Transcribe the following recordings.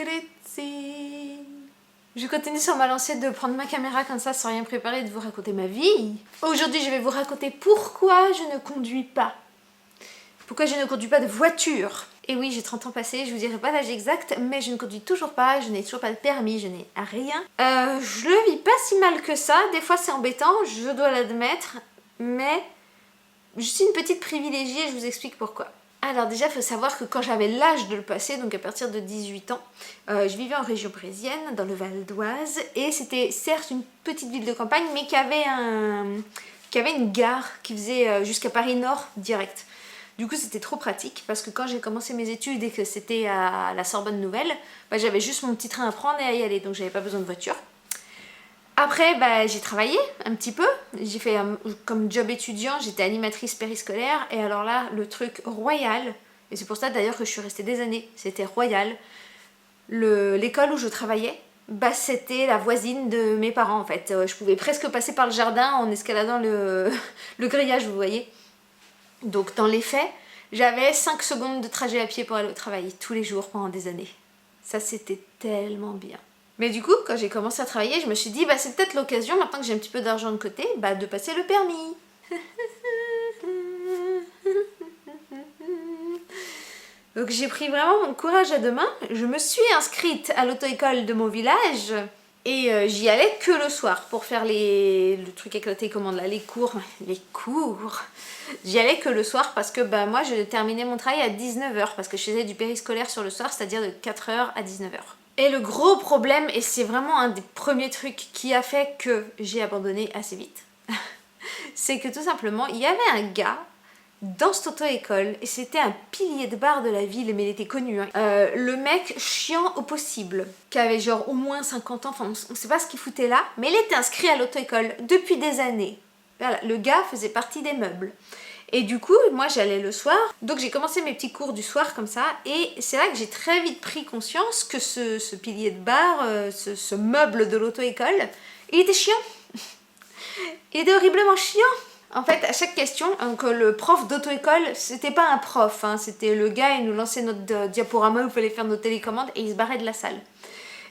Crazy. Je continue sur ma lancée de prendre ma caméra comme ça sans rien préparer et de vous raconter ma vie. Aujourd'hui, je vais vous raconter pourquoi je ne conduis pas. Pourquoi je ne conduis pas de voiture. Et oui, j'ai 30 ans passés, je vous dirai pas l'âge exact, mais je ne conduis toujours pas, je n'ai toujours pas de permis, je n'ai rien. Je le vis pas si mal que ça, des fois c'est embêtant, je dois l'admettre, mais je suis une petite privilégiée et je vous explique pourquoi. Alors déjà, il faut savoir que quand j'avais l'âge de le passer, donc à partir de 18 ans, je vivais en région parisienne, dans le Val d'Oise, et c'était certes une petite ville de campagne, mais qui avait une gare qui faisait jusqu'à Paris Nord direct. Du coup, c'était trop pratique, parce que quand j'ai commencé mes études et que c'était à la Sorbonne Nouvelle, j'avais juste mon petit train à prendre et à y aller, donc j'avais pas besoin de voiture. Après, j'ai travaillé un petit peu, j'ai fait comme job étudiant, j'étais animatrice périscolaire, et alors là, le truc royal, et c'est pour ça d'ailleurs que je suis restée des années, c'était royal, l'école où je travaillais, c'était la voisine de mes parents en fait, je pouvais presque passer par le jardin en escaladant le grillage, vous voyez. Donc dans les faits, j'avais 5 secondes de trajet à pied pour aller au travail, tous les jours pendant des années. Ça c'était tellement bien. Mais du coup, quand j'ai commencé à travailler, je me suis dit, c'est peut-être l'occasion, maintenant que j'ai un petit peu d'argent de côté, de passer le permis. Donc j'ai pris vraiment mon courage à deux mains, je me suis inscrite à l'auto-école de mon village, et j'y allais que le soir pour faire le truc avec la télécommande là, les cours. J'y allais que le soir parce que moi je terminais mon travail à 19h, parce que je faisais du périscolaire sur le soir, c'est-à-dire de 4h à 19h. Et le gros problème, et c'est vraiment un des premiers trucs qui a fait que j'ai abandonné assez vite, c'est que tout simplement, il y avait un gars dans cette auto-école, et c'était un pilier de bar de la ville, mais il était connu. Le mec chiant au possible, qui avait genre au moins 50 ans, enfin on sait pas ce qu'il foutait là, mais il était inscrit à l'auto-école depuis des années. Voilà, le gars faisait partie des meubles. Et du coup, moi j'allais le soir, donc j'ai commencé mes petits cours du soir comme ça, et c'est là que j'ai très vite pris conscience que ce pilier de bar, ce meuble de l'auto-école, il était chiant. Il était horriblement chiant. En fait, à chaque question, donc, le prof d'auto-école, c'était pas un prof, c'était le gars, il nous lançait notre diaporama où il fallait faire nos télécommandes, et il se barrait de la salle.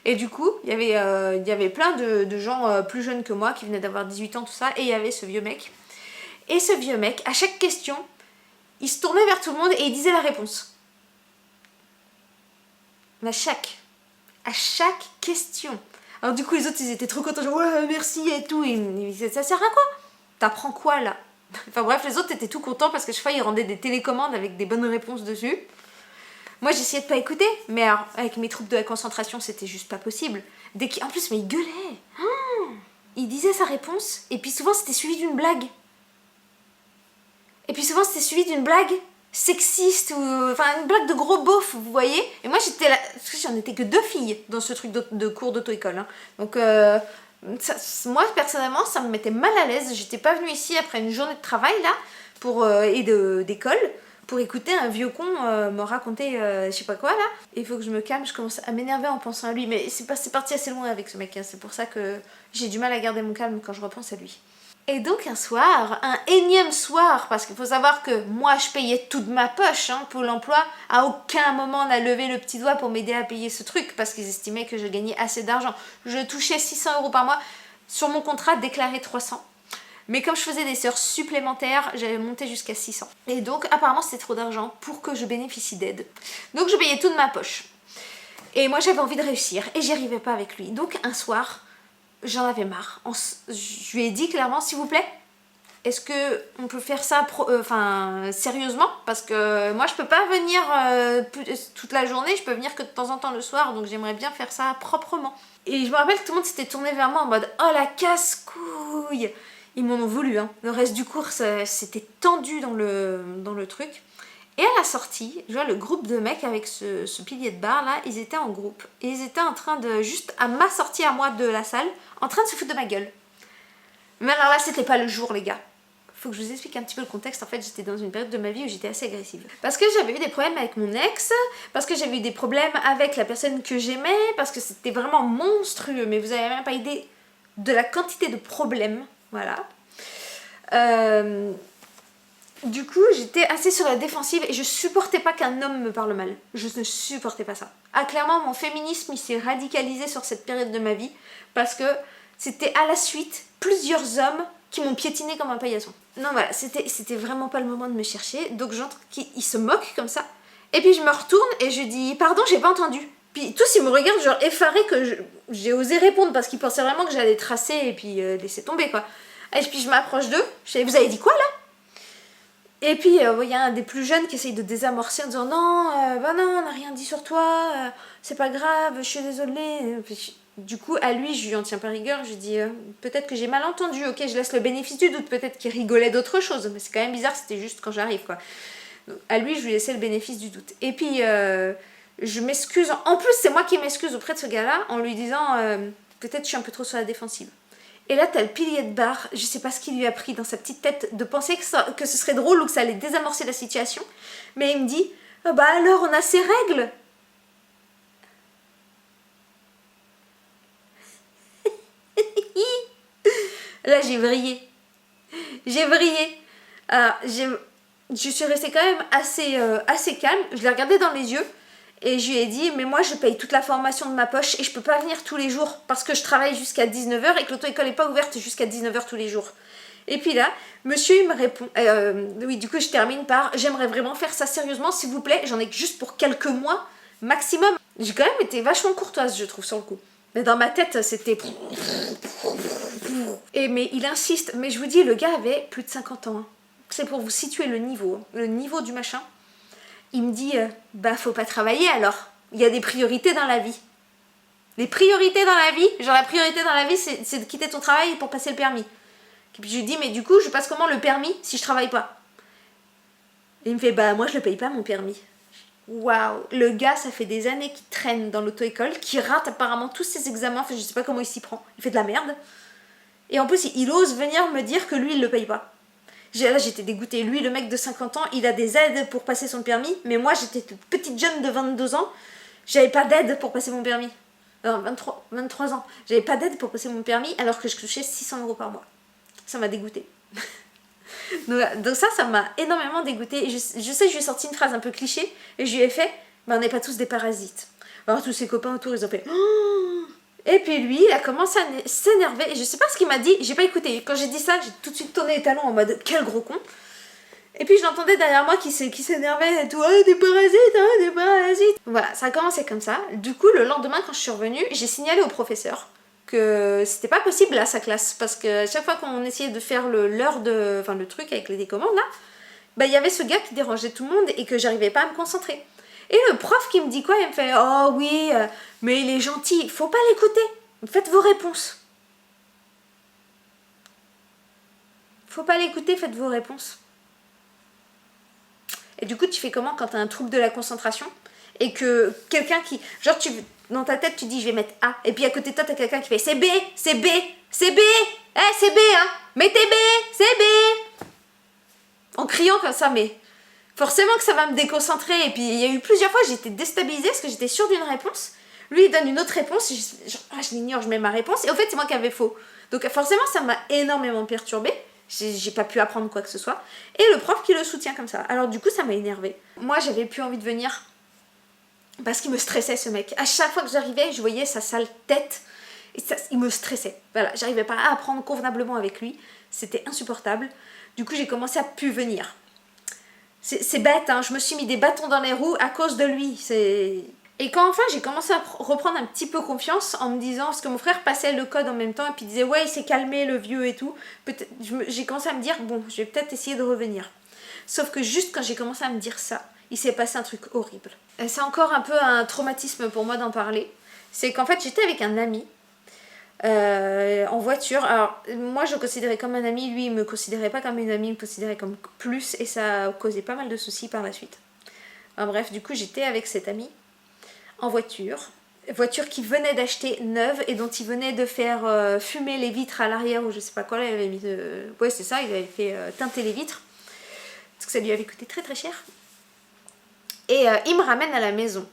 Et du coup, il y avait plein de gens plus jeunes que moi, qui venaient d'avoir 18 ans, tout ça, et il y avait ce vieux mec. Et ce vieux mec, à chaque question, il se tournait vers tout le monde et il disait la réponse. À chaque question. Alors du coup, les autres, ils étaient trop contents, genre ouais, merci et tout. Et ils disaient, ça sert à quoi? T'apprends quoi là? Enfin bref, les autres étaient tout contents parce que chaque fois, ils rendaient des télécommandes avec des bonnes réponses dessus. Moi, j'essayais de pas écouter, mais alors, avec mes troubles de la concentration, c'était juste pas possible. En plus, mais il gueulait. Il disait sa réponse, et puis souvent, c'était suivi d'une blague. Et puis souvent c'était suivi d'une blague sexiste, enfin une blague de gros beauf, vous voyez. Et moi j'étais là, parce que j'en étais que 2 filles dans ce truc de cours d'auto-école. Donc moi personnellement ça me mettait mal à l'aise. J'étais pas venue ici après une journée de travail là, et d'école, pour écouter un vieux con me raconter je sais pas quoi là. Il faut que je me calme, je commence à m'énerver en pensant à lui. Mais c'est parti assez loin avec ce mec, c'est pour ça que j'ai du mal à garder mon calme quand je repense à lui. Et donc un soir, un énième soir, parce qu'il faut savoir que moi je payais tout de ma poche, Pôle emploi, à aucun moment n'a levé le petit doigt pour m'aider à payer ce truc, parce qu'ils estimaient que je gagnais assez d'argent. Je touchais 600 € par mois, sur mon contrat déclaré 300. Mais comme je faisais des heures supplémentaires, j'avais monté jusqu'à 600. Et donc apparemment c'était trop d'argent pour que je bénéficie d'aide. Donc je payais tout de ma poche. Et moi j'avais envie de réussir, et j'y arrivais pas avec lui. Donc un soir, j'en avais marre. Je lui ai dit clairement, s'il vous plaît, est-ce que on peut faire ça sérieusement? Parce que moi je peux pas venir toute la journée, je peux venir que de temps en temps le soir, donc j'aimerais bien faire ça proprement. Et je me rappelle que tout le monde s'était tourné vers moi en mode oh la casse-couille. Ils m'en ont voulu, Le reste du cours c'était tendu dans le truc. Et à la sortie, je vois le groupe de mecs avec ce pilier de bar là, ils étaient en groupe. Et ils étaient en train de, juste à ma sortie à moi de la salle, en train de se foutre de ma gueule. Mais alors là, c'était pas le jour, les gars. Faut que je vous explique un petit peu le contexte. En fait, j'étais dans une période de ma vie où j'étais assez agressive. Parce que j'avais eu des problèmes avec mon ex, parce que j'avais eu des problèmes avec la personne que j'aimais, parce que c'était vraiment monstrueux. Mais vous avez même pas idée de la quantité de problèmes. Voilà. Du coup, j'étais assez sur la défensive et je supportais pas qu'un homme me parle mal. Je ne supportais pas ça. Ah, clairement, mon féminisme, il s'est radicalisé sur cette période de ma vie parce que c'était à la suite plusieurs hommes qui m'ont piétiné comme un paillasson. Non, voilà, c'était vraiment pas le moment de me chercher. Donc j'entre, il se moque comme ça. Et puis je me retourne et je dis pardon, j'ai pas entendu. Puis tous ils me regardent genre effarés que j'ai osé répondre parce qu'ils pensaient vraiment que j'allais tracer et puis laisser tomber quoi. Et puis je m'approche d'eux, je dis vous avez dit quoi là? Et puis il y a un des plus jeunes qui essaye de désamorcer en disant non, bah non, on n'a rien dit sur toi, c'est pas grave, je suis désolée. Du coup, à lui, je lui en tiens pas rigueur, je lui dis peut-être que j'ai mal entendu, ok, je laisse le bénéfice du doute, peut-être qu'il rigolait d'autre chose, mais c'est quand même bizarre, c'était juste quand j'arrive quoi. Donc, à lui, je lui laissais le bénéfice du doute. Et puis, je m'excuse, en plus, c'est moi qui m'excuse auprès de ce gars-là en lui disant peut-être je suis un peu trop sur la défensive. Et là, t'as le pilier de bar, je sais pas ce qu'il lui a pris dans sa petite tête de penser que ce serait drôle ou que ça allait désamorcer la situation. Mais il me dit, oh bah alors on a ses règles. Là, j'ai vrillé. J'ai vrillé. Alors, je suis restée quand même assez calme. Je l'ai regardé dans les yeux. Et je lui ai dit, mais moi je paye toute la formation de ma poche et je peux pas venir tous les jours parce que je travaille jusqu'à 19h et que l'auto-école n'est pas ouverte jusqu'à 19h tous les jours. Et puis là, monsieur il me répond, oui du coup je termine par, j'aimerais vraiment faire ça sérieusement s'il vous plaît, j'en ai que juste pour quelques mois maximum. J'ai quand même été vachement courtoise je trouve sur le coup. Mais dans ma tête c'était... Et mais il insiste, mais je vous dis le gars avait plus de 50 ans. Hein. C'est pour vous situer le niveau du machin. Il me dit, bah faut pas travailler alors, il y a des priorités dans la vie. Les priorités dans la vie, genre la priorité dans la vie c'est de quitter ton travail pour passer le permis. Et puis je lui dis, mais du coup je passe comment le permis si je travaille pas? Et il me fait, bah moi je le paye pas mon permis. Waouh, le gars ça fait des années qu'il traîne dans l'auto-école, qui rate apparemment tous ses examens, enfin je sais pas comment il s'y prend, il fait de la merde. Et en plus il ose venir me dire que lui il le paye pas. Là j'étais dégoûtée, lui le mec de 50 ans il a des aides pour passer son permis, mais moi j'étais toute petite jeune de 22 ans, j'avais pas d'aide pour passer mon permis. Non, 23 ans, j'avais pas d'aide pour passer mon permis alors que je touchais 600 € par mois. Ça m'a dégoûtée. donc ça m'a énormément dégoûtée. Je sais que je lui ai sorti une phrase un peu cliché et je lui ai fait, bah, on n'est pas tous des parasites. Alors tous ses copains autour ils ont fait oh. Et puis lui, il a commencé à s'énerver. Et je sais pas ce qu'il m'a dit, j'ai pas écouté. Quand j'ai dit ça, j'ai tout de suite tourné les talons en mode quel gros con. Et puis je l'entendais derrière moi qui s'énervait et tout. Ah, des parasites, hein, des parasites. Voilà, ça a commencé comme ça. Du coup, le lendemain, quand je suis revenue, j'ai signalé au professeur que c'était pas possible à sa classe. Parce que chaque fois qu'on essayait de faire le truc avec les télécommandes là, bah il y avait ce gars qui dérangeait tout le monde et que j'arrivais pas à me concentrer. Et le prof qui me dit quoi? Il me fait oh oui, mais il est gentil, faut pas l'écouter. Faites vos réponses. Faut pas l'écouter, faites vos réponses. Et du coup, tu fais comment quand t'as un trouble de la concentration et que quelqu'un qui. Genre, dans ta tête, tu dis je vais mettre A. Et puis à côté de toi, t'as quelqu'un qui fait c'est B, c'est B, c'est B. C'est B, hein. Mettez B, c'est B. En criant comme ça, mais. Forcément que ça va me déconcentrer. Et puis il y a eu plusieurs fois j'étais déstabilisée parce que j'étais sûre d'une réponse. Lui il donne une autre réponse. Je l'ignore, je mets ma réponse. Et au fait c'est moi qui avais faux. Donc forcément ça m'a énormément perturbée. J'ai pas pu apprendre quoi que ce soit. Et le prof qui le soutient comme ça. Alors du coup ça m'a énervée. Moi j'avais plus envie de venir. Parce qu'il me stressait ce mec. À chaque fois que j'arrivais je voyais sa sale tête. Et ça, il me stressait. Voilà, j'arrivais pas à apprendre convenablement avec lui. C'était insupportable. Du coup j'ai commencé à plus venir. C'est bête, hein, je me suis mis des bâtons dans les roues à cause de lui. Et quand enfin j'ai commencé à reprendre un petit peu confiance en me disant, parce que mon frère passait le code en même temps et puis disait ouais il s'est calmé le vieux et tout, j'ai commencé à me dire bon je vais peut-être essayer de revenir. Sauf que juste quand j'ai commencé à me dire ça, il s'est passé un truc horrible. C'est encore un peu un traumatisme pour moi d'en parler. C'est qu'en fait j'étais avec un ami en voiture. Alors moi je le considérais comme un ami, lui il me considérait pas comme une amie, il me considérait comme plus et ça a causé pas mal de soucis par la suite. Enfin, bref, du coup j'étais avec cet ami en voiture qui venait d'acheter neuve et dont il venait de faire fumer les vitres à l'arrière ou je sais pas quoi là, il avait mis ouais c'est ça, il avait fait teinter les vitres parce que ça lui avait coûté très très cher et il me ramène à la maison.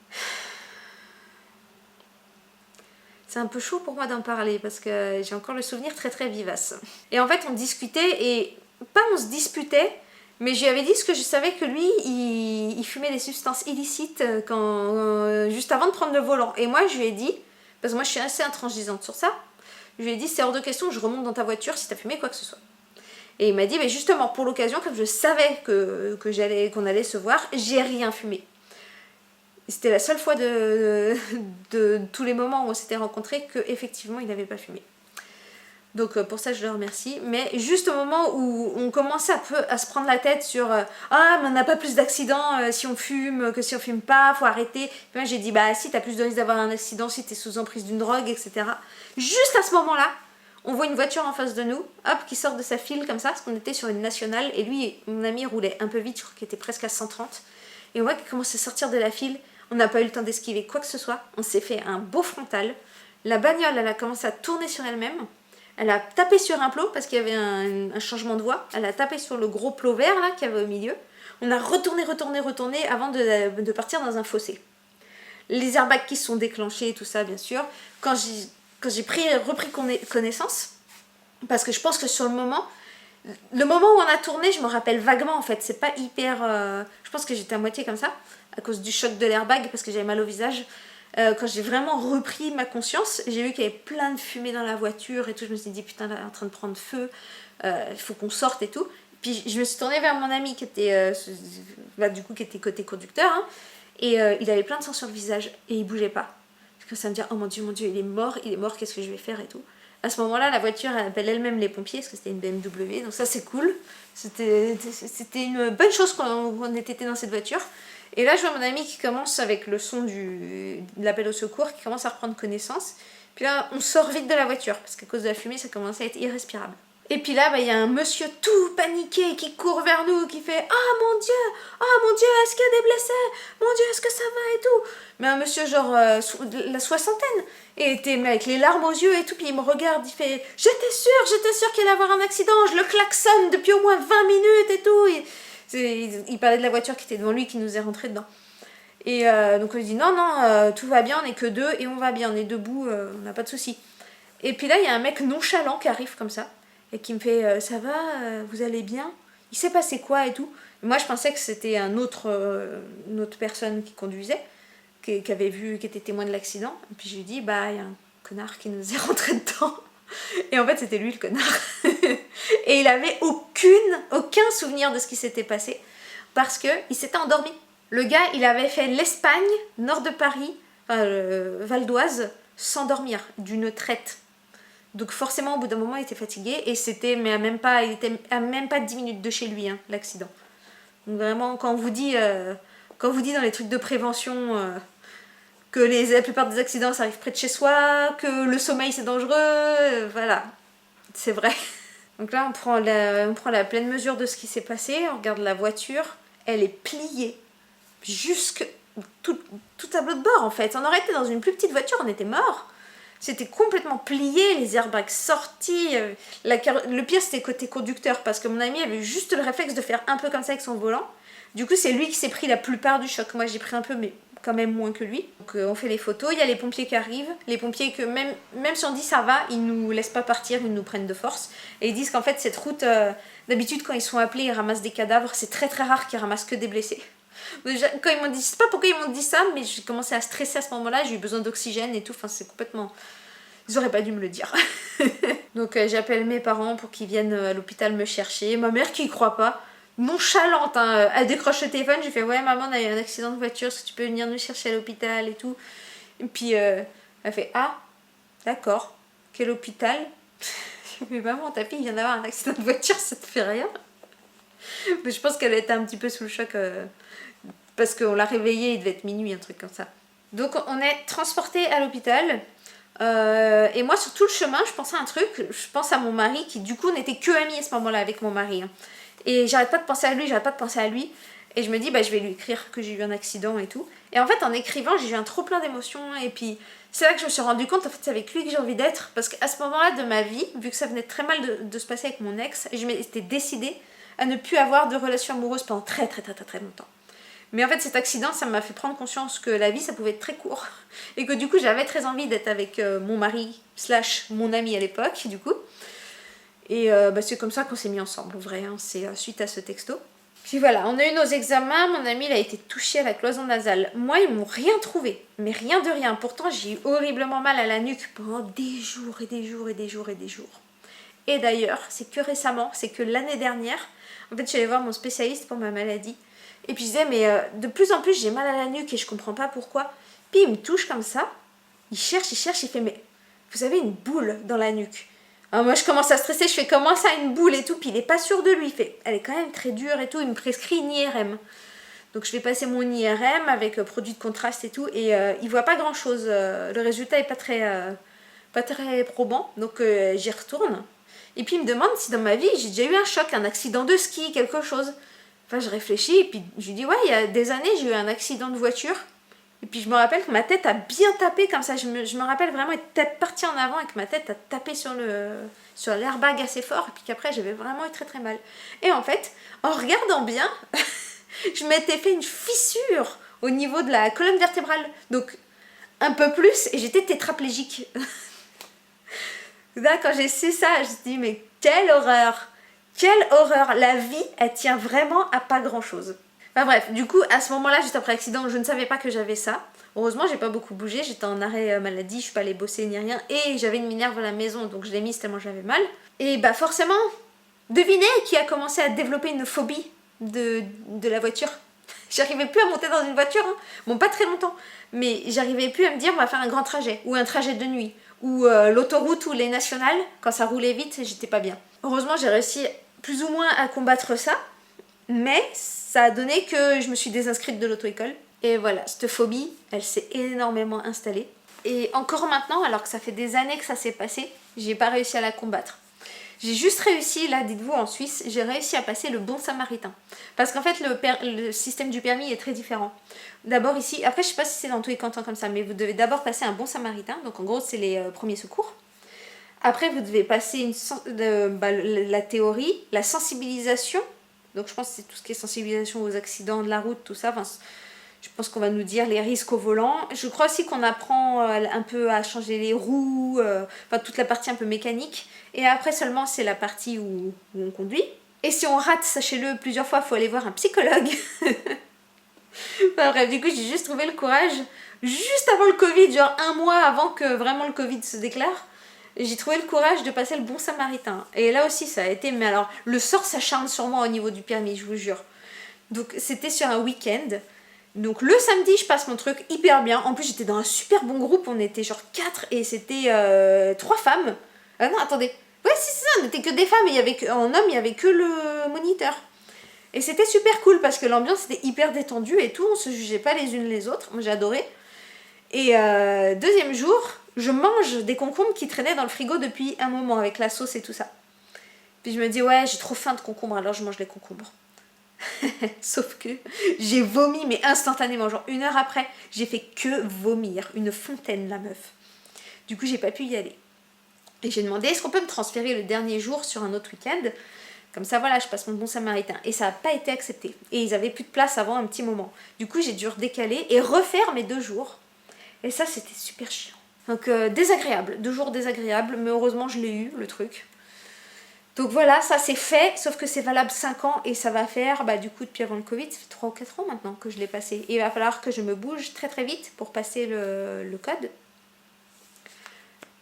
C'est un peu chaud pour moi d'en parler parce que j'ai encore le souvenir très très vivace. Et en fait on discutait et pas on se disputait Mais je lui avais dit ce que je savais que lui, il fumait des substances illicites juste avant de prendre le volant. Et moi, je lui ai dit, parce que moi je suis assez intransigeante sur ça, je lui ai dit c'est hors de question que je remonte dans ta voiture si t'as fumé quoi que ce soit. Et il m'a dit, mais justement, pour l'occasion, comme je savais qu'on allait se voir, j'ai rien fumé. C'était la seule fois de tous les moments où on s'était rencontrés qu'effectivement, il n'avait pas fumé. Donc pour ça, je le remercie. Mais juste au moment où on commençait un peu à se prendre la tête sur ah, mais on n'a pas plus d'accidents si on fume que si on fume pas, faut arrêter. Et moi, j'ai dit, bah si, t'as plus de risque d'avoir un accident si t'es sous emprise d'une drogue, etc. Juste à ce moment-là, on voit une voiture en face de nous, hop, qui sort de sa file comme ça, parce qu'on était sur une nationale, et lui, mon ami, roulait un peu vite, je crois qu'il était presque à 130. Et on voit qu'il commence à sortir de la file, on n'a pas eu le temps d'esquiver quoi que ce soit, on s'est fait un beau frontal. La bagnole, elle a commencé à tourner sur elle-même, elle a tapé sur un plot, parce qu'il y avait un changement de voie, elle a tapé sur le gros plot vert, là, qu'il y avait au milieu. On a retourné avant de partir dans un fossé. Les airbags qui se sont déclenchés, tout ça, bien sûr. Quand j'ai repris connaissance, parce que je pense que sur le moment où on a tourné, je me rappelle vaguement en fait, c'est pas hyper... je pense que j'étais à moitié comme ça, à cause du choc de l'airbag, parce que j'avais mal au visage. Quand j'ai vraiment repris ma conscience, j'ai vu qu'il y avait plein de fumée dans la voiture et tout, je me suis dit putain, elle est en train de prendre feu, il faut qu'on sorte et tout. Puis je me suis tournée vers mon ami qui était, qui était côté conducteur, hein, et il avait plein de sang sur le visage et il bougeait pas. Je commençais à me dire, oh mon dieu, il est mort, qu'est-ce que je vais faire et tout. À ce moment-là, la voiture, elle appelle elle-même les pompiers, parce que c'était une BMW, donc ça c'est cool. C'était une bonne chose qu'on ait été dans cette voiture. Et là, je vois mon ami qui commence avec le son de l'appel au secours, qui commence à reprendre connaissance. Puis là, on sort vite de la voiture, parce qu'à cause de la fumée, ça commençait à être irrespirable. Et puis là, y a un monsieur tout paniqué qui court vers nous, qui fait « Ah mon Dieu, est-ce qu'il y a des blessés? Mon Dieu, est-ce que ça va et tout ?» Mais un monsieur genre la soixantaine, et était avec les larmes aux yeux et tout, puis il me regarde, il fait « J'étais sûre qu'il allait avoir un accident, je le klaxonne depuis au moins 20 minutes et tout. » Il parlait de la voiture qui était devant lui, qui nous est rentrée dedans. Et donc on lui dit « Non, tout va bien, on est que deux et on va bien, on est debout, on n'a pas de soucis. » Et puis là, il y a un mec nonchalant qui arrive comme ça, et qui me fait ça va, vous allez bien? Il s'est passé quoi et tout? Et moi je pensais que c'était une autre personne qui conduisait, qui était témoin de l'accident. Et puis je lui dis, bah il y a un connard qui nous est rentré dedans. Et en fait c'était lui le connard. Et il avait aucun souvenir de ce qui s'était passé, parce qu'il s'était endormi. Le gars, il avait fait l'Espagne, nord de Paris, Val d'Oise, sans dormir, d'une traite. Donc forcément, au bout d'un moment, il était fatigué, et il était à même pas 10 minutes de chez lui, hein, l'accident. Donc vraiment, quand on vous dit dans les trucs de prévention que la plupart des accidents, ça arrive près de chez soi, que le sommeil, c'est dangereux, voilà, c'est vrai. Donc là, on prend la pleine mesure de ce qui s'est passé, on regarde la voiture, elle est pliée, tout tableau de bord en fait. On aurait été dans une plus petite voiture, on était mort. C'était complètement plié, les airbags sortis. Le pire, c'était côté conducteur, parce que mon ami avait juste le réflexe de faire un peu comme ça avec son volant. Du coup, c'est lui qui s'est pris la plupart du choc. Moi, j'ai pris un peu, mais quand même moins que lui. Donc, on fait les photos. Il y a les pompiers qui arrivent. Les pompiers que même si on dit ça va, ils nous laissent pas partir, ils nous prennent de force. Et ils disent qu'en fait, cette route, d'habitude, quand ils sont appelés, ils ramassent des cadavres. C'est très très rare qu'ils ramassent que des blessés. Déjà, quand ils m'ont dit, je sais pas pourquoi ils m'ont dit ça, mais j'ai commencé à stresser à ce moment-là, j'ai eu besoin d'oxygène et tout, enfin c'est complètement... Ils auraient pas dû me le dire. Donc j'appelle mes parents pour qu'ils viennent à l'hôpital me chercher, ma mère qui y croit pas, nonchalante, hein, elle décroche le téléphone, j'ai fait ouais maman on a eu un accident de voiture, est-ce que tu peux venir nous chercher à l'hôpital et tout. Et puis elle fait ah d'accord, quel hôpital? Mais maman ta fille vient d'avoir un accident de voiture, ça te fait rien? Mais je pense qu'elle était un petit peu sous le choc parce qu'on l'a réveillée, il devait être minuit, un truc comme ça. Donc on est transporté à l'hôpital. Et moi sur tout le chemin je pensais à un truc, je pense à mon mari qui du coup n'était que ami à ce moment là avec mon mari, hein. Et j'arrête pas de penser à lui, et je me dis bah je vais lui écrire que j'ai eu un accident et tout, et en fait en écrivant j'ai eu un trop plein d'émotions, et puis c'est là que je me suis rendu compte en fait c'est avec lui que j'ai envie d'être, parce qu'à ce moment là de ma vie, vu que ça venait très mal de se passer avec mon ex, je m'étais décidée à ne plus avoir de relation amoureuse pendant très longtemps. Mais en fait cet accident ça m'a fait prendre conscience que la vie ça pouvait être très court, et que du coup j'avais très envie d'être avec mon mari / mon ami à l'époque du coup. Et c'est comme ça qu'on s'est mis ensemble, en vrai, hein. C'est suite à ce texto. Puis voilà, on a eu nos examens, mon ami il a été touché à la cloison nasale. Moi, ils m'ont rien trouvé, mais rien de rien. Pourtant, j'ai eu horriblement mal à la nuque pendant des jours et des jours et des jours et des jours. Et d'ailleurs, c'est que récemment, c'est que l'année dernière, en fait, je suis allée voir mon spécialiste pour ma maladie. Et puis je disais, mais de plus en plus, j'ai mal à la nuque et je comprends pas pourquoi. Puis il me touche comme ça, il cherche, il fait, mais vous avez une boule dans la nuque. Alors moi je commence à stresser, je fais comment ça une boule et tout, puis il est pas sûr de lui, il fait elle est quand même très dure et tout, il me prescrit une IRM. Donc je vais passer mon IRM avec produit de contraste et tout, et il voit pas grand chose, le résultat est pas très probant, donc j'y retourne. Et puis il me demande si dans ma vie j'ai déjà eu un choc, un accident de ski, quelque chose. Enfin je réfléchis, et puis je lui dis ouais il y a des années j'ai eu un accident de voiture. Et puis je me rappelle que ma tête a bien tapé comme ça, je me rappelle vraiment être tête partie en avant et que ma tête a tapé sur l'airbag assez fort et puis qu'après j'avais vraiment eu très très mal. Et en fait, en regardant bien, je m'étais fait une fissure au niveau de la colonne vertébrale, donc un peu plus et j'étais tétraplégique. Là quand j'ai su ça, je me suis dit mais quelle horreur! Quelle horreur! La vie, elle tient vraiment à pas grand chose. Enfin bref, du coup, à ce moment-là, juste après l'accident, je ne savais pas que j'avais ça. Heureusement, j'ai pas beaucoup bougé, j'étais en arrêt maladie, je suis pas allée bosser ni rien. Et j'avais une minerve à la maison, donc je l'ai mise tellement j'avais mal. Et bah forcément, devinez qui a commencé à développer une phobie de la voiture. J'arrivais plus à monter dans une voiture, hein. Bon pas très longtemps, mais j'arrivais plus à me dire on va faire un grand trajet, ou un trajet de nuit, ou l'autoroute ou les nationales, quand ça roulait vite, j'étais pas bien. Heureusement, j'ai réussi plus ou moins à combattre ça, mais ça a donné que je me suis désinscrite de l'auto-école. Et voilà, cette phobie, elle s'est énormément installée. Et encore maintenant, alors que ça fait des années que ça s'est passé, j'ai pas réussi à la combattre. J'ai juste réussi, là, dites-vous, en Suisse, j'ai réussi à passer le bon samaritain. Parce qu'en fait, le système du permis est très différent. D'abord ici, après je sais pas si c'est dans tous les cantons comme ça, mais vous devez d'abord passer un bon samaritain. Donc en gros, c'est les premiers secours. Après, vous devez passer la théorie, la sensibilisation. Donc je pense que c'est tout ce qui est sensibilisation aux accidents de la route, tout ça. Enfin, je pense qu'on va nous dire les risques au volant. Je crois aussi qu'on apprend un peu à changer les roues, enfin toute la partie un peu mécanique. Et après seulement c'est la partie où on conduit. Et si on rate, sachez-le, plusieurs fois, il faut aller voir un psychologue. Enfin bref, du coup j'ai juste trouvé le courage, juste avant le Covid, genre un mois avant que vraiment le Covid se déclare. J'ai trouvé le courage de passer le bon samaritain. Et là aussi, ça a été... Mais alors, le sort s'acharne sur moi au niveau du permis, je vous jure. Donc, c'était sur un week-end. Donc, le samedi, je passe mon truc hyper bien. En plus, j'étais dans un super bon groupe. On était genre 4 et c'était 3 femmes. Ah non, attendez. Ouais, si, c'est ça. On n'était que des femmes. En homme, il n'y avait que le moniteur. Et c'était super cool parce que l'ambiance était hyper détendue et tout. On se jugeait pas les unes les autres. Moi, j'ai adoré. Et deuxième jour, je mange des concombres qui traînaient dans le frigo depuis un moment avec la sauce et tout ça. Puis je me dis ouais j'ai trop faim de concombres alors je mange les concombres. Sauf que j'ai vomi mais instantanément, genre 1 heure après, j'ai fait que vomir, une fontaine la meuf. Du coup j'ai pas pu y aller. Et j'ai demandé est-ce qu'on peut me transférer le dernier jour sur un autre week-end. Comme ça voilà je passe mon bon samaritain. Et ça n'a pas été accepté. Et ils avaient plus de place avant un petit moment. Du coup j'ai dû redécaler et refaire mes 2 jours. Et ça c'était super chiant. Donc désagréable, 2 jours désagréables, mais heureusement je l'ai eu, le truc. Donc voilà, ça c'est fait, sauf que c'est valable 5 ans et ça va faire, du coup depuis avant le Covid, ça fait 3 ou 4 ans maintenant que je l'ai passé. Et il va falloir que je me bouge très très vite pour passer le code.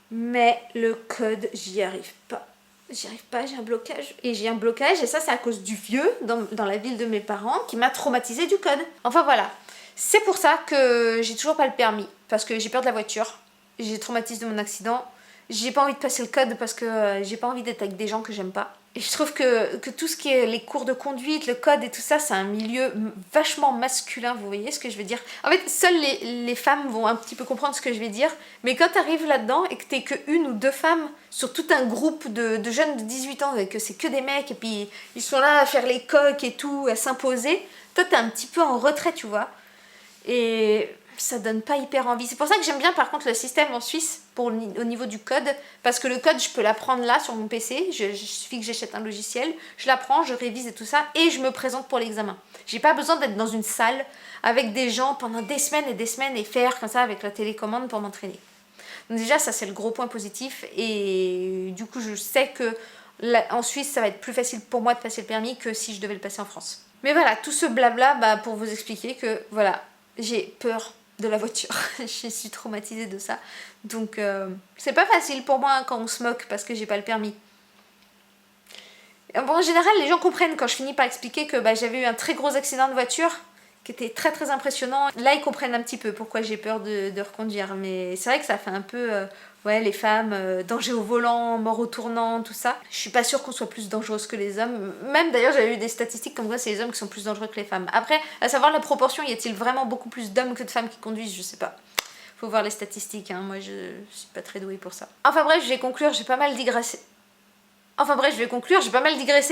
Mais le code, j'y arrive pas. J'y arrive pas, j'ai un blocage. Et j'ai un blocage, et ça c'est à cause du vieux dans la ville de mes parents qui m'a traumatisé du code. Enfin voilà, c'est pour ça que j'ai toujours pas le permis, parce que j'ai peur de la voiture. J'ai traumatisé de mon accident. J'ai pas envie de passer le code parce que j'ai pas envie d'être avec des gens que j'aime pas. Et je trouve que tout ce qui est les cours de conduite, le code et tout ça, c'est un milieu vachement masculin, vous voyez ce que je veux dire? En fait, seules les femmes vont un petit peu comprendre ce que je vais dire, mais quand t'arrives là-dedans et que t'es que 1 ou 2 femmes sur tout un groupe de jeunes de 18 ans et que c'est que des mecs et puis ils sont là à faire les coqs et tout, à s'imposer, toi t'es un petit peu en retrait, tu vois. Et ça donne pas hyper envie. C'est pour ça que j'aime bien par contre le système en Suisse au niveau du code, parce que le code je peux l'apprendre là sur mon PC, il suffit que j'achète un logiciel, je l'apprends, je révise et tout ça, et je me présente pour l'examen. J'ai pas besoin d'être dans une salle avec des gens pendant des semaines et faire comme ça avec la télécommande pour m'entraîner. Donc déjà ça c'est le gros point positif, et du coup je sais que en Suisse ça va être plus facile pour moi de passer le permis que si je devais le passer en France. Mais voilà, tout ce blabla pour vous expliquer que voilà, j'ai peur de la voiture. Je suis traumatisée de ça. Donc c'est pas facile pour moi quand on se moque parce que j'ai pas le permis. Bon, en général, les gens comprennent quand je finis par expliquer que j'avais eu un très gros accident de voiture qui était très très impressionnant. Là, ils comprennent un petit peu pourquoi j'ai peur de reconduire. Mais c'est vrai que ça fait un peu, ouais, les femmes, danger au volant, mort au tournant, tout ça. Je suis pas sûre qu'on soit plus dangereuse que les hommes. Même d'ailleurs, j'avais eu des statistiques comme quoi c'est les hommes qui sont plus dangereux que les femmes. Après, à savoir la proportion, y a-t-il vraiment beaucoup plus d'hommes que de femmes qui conduisent? Je sais pas. Faut voir les statistiques, hein. Moi je suis pas très douée pour ça. Enfin bref, je vais conclure, j'ai pas mal digressé.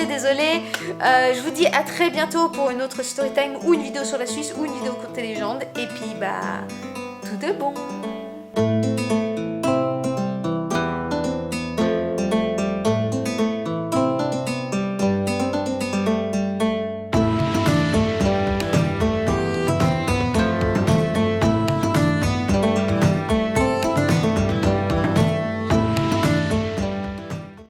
Désolée. Je vous dis à très bientôt pour une autre story time ou une vidéo sur la Suisse ou une vidéo contre les légendes. Et puis tout de bon.